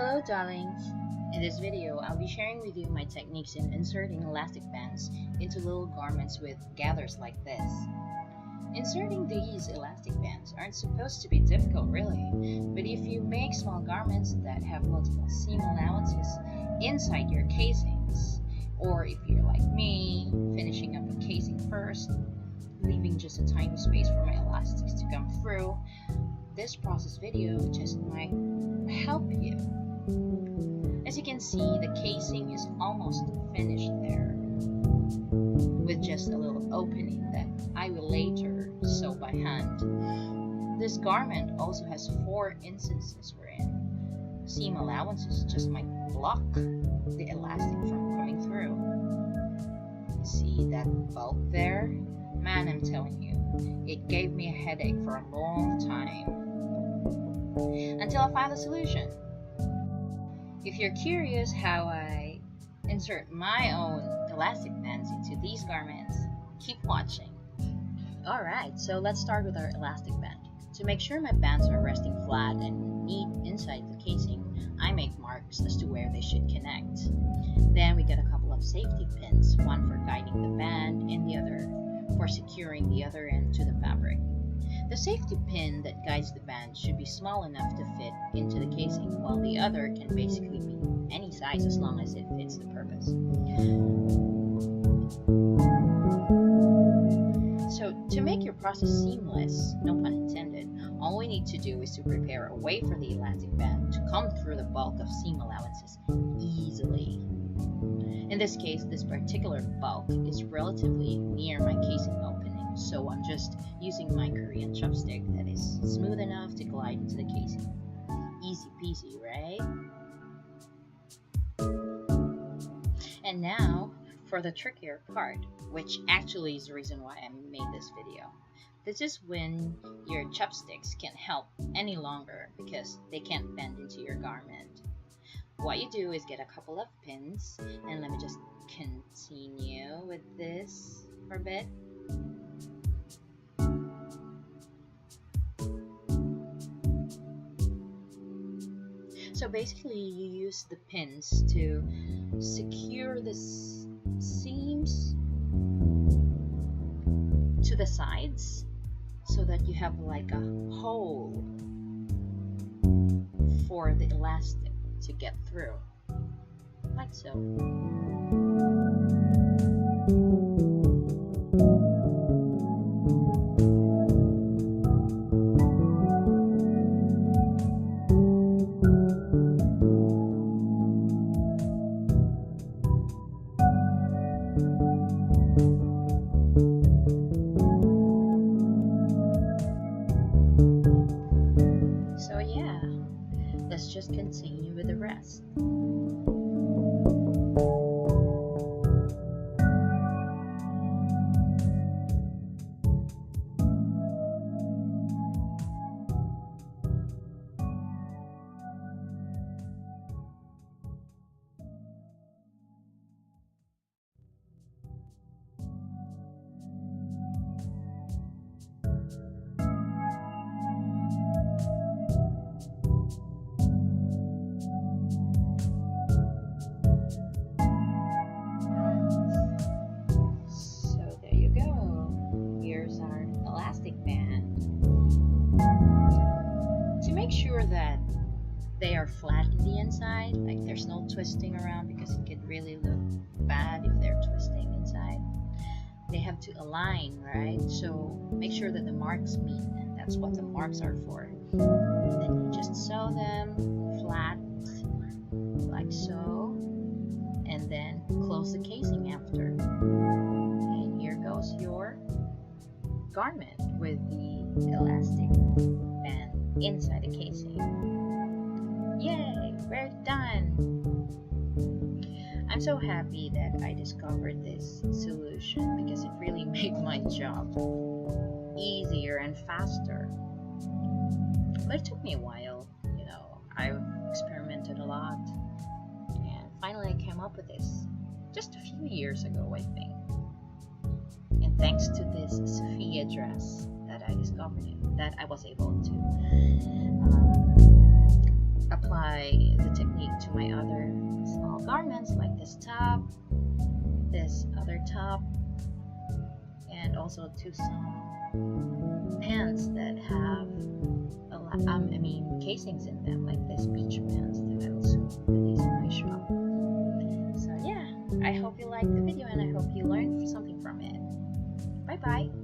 Hello darlings! In this video, I'll be sharing with you my techniques in inserting elastic bands into little garments with gathers like this. Inserting these elastic bands aren't supposed to be difficult really, but if you make small garments that have multiple seam allowances inside your casings, or if you're like me, finishing up a casing first, leaving just a tiny space for my elastics to come through, this process video just might help you. As you can see, the casing is almost finished there, with just a little opening that I will later sew by hand. This garment also has 4 instances wherein seam allowances just might block the elastic from coming through. You see that bulk there? Man, I'm telling you, it gave me a headache for a long time, until I found a solution. If you're curious how I insert my own elastic bands into these garments, keep watching. Alright, so let's start with our elastic band. To make sure my bands are resting flat and neat inside the casing, I make marks as to where they should connect. Then we get a couple of safety pins, one for guiding the band and the other for securing the other end to the fabric. The safety pin that guides the band should be small enough to fit into the casing, while the other can basically be any size as long as it fits the purpose. So to make your process seamless, no pun intended, all we need to do is to prepare a way for the elastic band to come through the bulk of seam allowances easily. In this case, this particular bulk is relatively near my casing opening, so I'm just using my Korean chopstick that is smooth enough to glide into the casing. Easy peasy, right? And now for the trickier part, which actually is the reason why I made this video. This is when your chopsticks can't help any longer because they can't bend into your garment. What you do is get a couple of pins, and let me just continue with this for a bit. So basically you use the pins to secure the seams to the sides so that you have like a hole for the elastic to get through, like so. So yeah, let's just continue with the rest. Make sure that they are flat in the inside, like there's no twisting around, because it could really look bad if they're twisting inside. They have to align, right? So make sure that the marks meet, and that's what the marks are for. And then you just sew them flat, like so, and then close the casing after. And here goes your garment with the elastic band inside the casing. Yay, we're done! I'm so happy that I discovered this solution because it really made my job easier and faster. But it took me a while, you know, I've experimented a lot, and finally I came up with this just a few years ago, I think. And thanks to this Sophia dress that I discovered, that I was able to apply the technique to my other small garments like this top, this other top, and also to some pants that have casings in them, like this beach pants that I also release in my shop. So yeah, I hope you liked the video and I hope you learned something from it. Bye bye.